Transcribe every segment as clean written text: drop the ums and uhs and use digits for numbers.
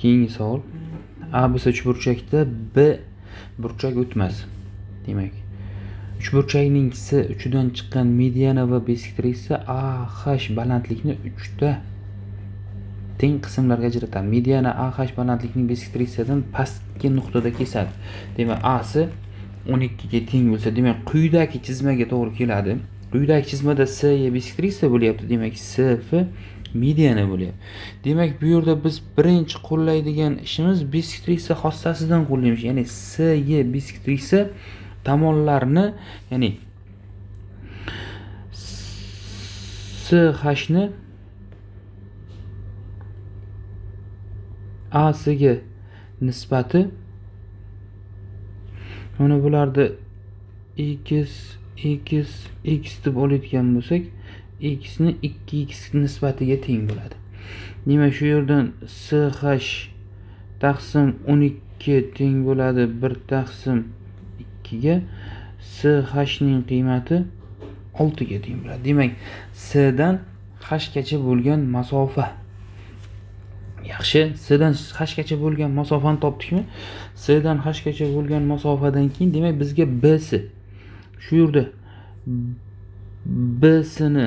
Keyingi savol. ABC uchburchakda B burchak o'tmas. Demak, uchburchakning S uchidan chiqqan mediana va beskitrisi AH balandlikni 3 ta teng qismlarga ajratadi. Mediana AH balandlikning beskitrisidan pastki nuqtada kesadi. Demak, AC 12 ga teng bo'lsa, demak, quyidagi chizmaga to'g'ri keladi. Quyidagi chizmada S ya beskitrisa bo'lyapti. Demak, SF mediana bo'lyapti. Demak, bu yerda biz birinchi qo'llaydigan ishimiz beskitrisa xossasidan qo'llaymiz. Ya'ni S Y beskitrisa tomonlarni, ya'ni SH ni AC ga nisbati mana bularni x deb olayotgan bo'lsak, x ni 2x nisbatiga teng bo'ladi. Demak, shu yerdan SH taqsim 12 teng bo'ladi 1 taqsim 2 ga. SH ning qiymati 6 ga teng bo'ladi. Demak, S dan H gacha bo'lgan masofa. Yaxshi, S dan H gacha bo'lgan masofani topdikmi? S dan H gacha bo'lgan masofadan keyin demak bizga BS. Shu yerda BS ni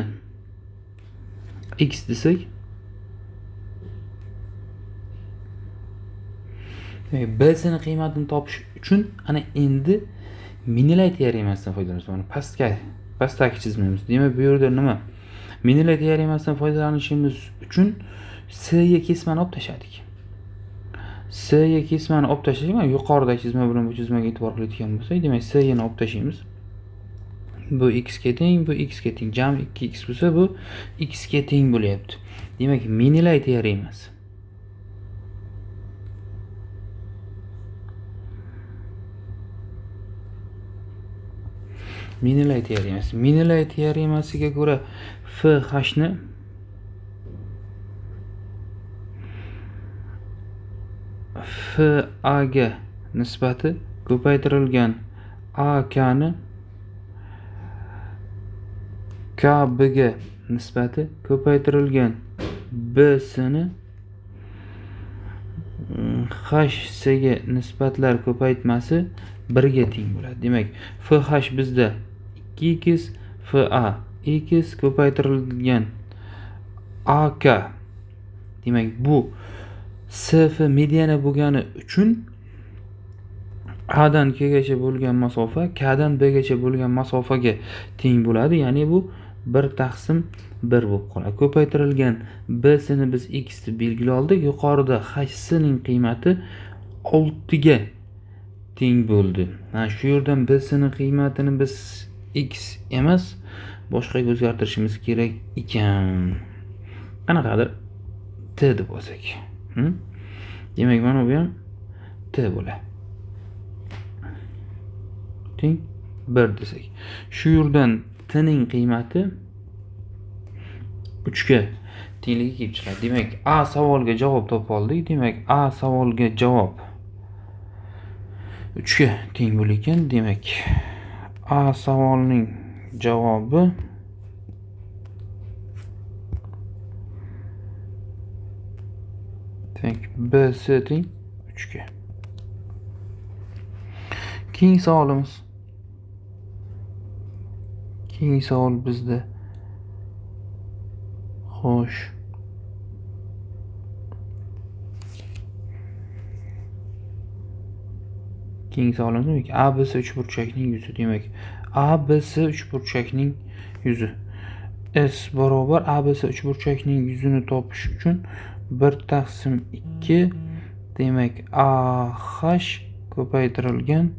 x desak, BS ni qiymatini topish uchun ana endi Menilay teoremasidan foydalanamiz. Mana pastdagi chizmamiz. Demak, bu yerda nima? Menilay teoremasidan foydalanishimiz uchun S ga kesmani olib tashladik. S ga kesmani olib tashladik. Mana yuqoridagi chizma bilan bu chizmaga e'tibor qilayotgan bo'lsak, demak, S ni olib tashlaymiz. Bu x ga teng, bu x ga teng. Jami 2x bo'lsa, bu x ga teng bo'lyapti. Demak, Menilay teoremasi. Menilay teoremasi. Menilay teoremasiga ko'ra FH ni FA ga nisbati ko'paytirilgan AK ni KB ga nisbati ko'paytirilgan BS ni HS ga nisbatlar ko'paytmasi 1 ga teng bo'ladi. Demak, FH bizda 2x, FA x ko'paytirilgan AK. Demak, bu SF mediana bo'lgani uchun A dan K gacha bo'lgan masofa K dan B gacha bo'lgan masofaga teng bo'ladi. Ya'ni bu 1 taqsim 1 bo'lib qoladi. Ko'paytirilgan BS ni biz x deb belgilab oldik. Yuqorida HS ning qiymati 6 ga teng bo'ldi. Shu yerdan BS ning qiymatini biz x emas, boshqaga o'zgartirishimiz kerak ekan. Qanaqadir T deb olsak. Demak, mana bu ham T bo'ladi. Teng 1 desak. Shu yerdan T ning qiymati 3 ga tengligi kelib chiqadi. Demak, A savoliga javob topib oldik. Demak, A savoliga javob 3 ga teng bo'lar ekan. Demak, A savolining javobi BS teng 3 ga. Keyingi savolimiz. Keyingi savol bizda xo'sh. Keyingi savolimiz ABC uchburchakning yuzi. Demak, ABC uchburchakning yuzi. S barobar ABC uchburchakning yuzini topish uchun 1 taqsim 2 demak AH ko'paytirilgan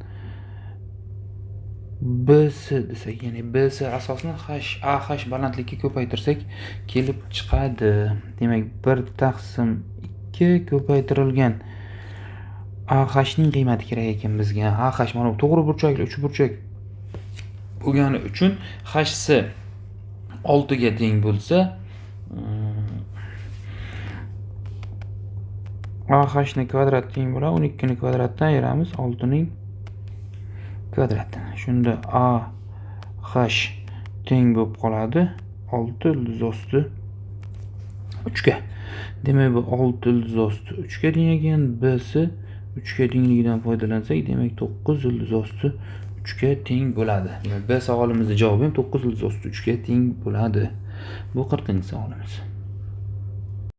BS desak, ya'ni BS asosini AH balandlikka ko'paytirsak kelib chiqadi. Demak, 1 taqsim 2 ko'paytirilgan AH ning qiymati kerak ekan bizga. AH mana bu to'g'ri burchakli uchburchak bo'lgani uchun HS 6 ga teng bo'lsa, AH ni kvadrat teng bo'ladi. 12 ni kvadratdan ayiramiz 6 ning kvadrat. Shunda AH teng bo'lib qoladi 6 osti 3 ga. Demak, bu 6 ildiz osti 3 ga teng ekan. B'si 3 ga tengligidan foydalansak, demak 9 ildiz osti 3 ga teng bo'ladi. B savolimizni javobi ham 9 ildiz osti 3 ga teng bo'ladi. Bu 40-savolimiz.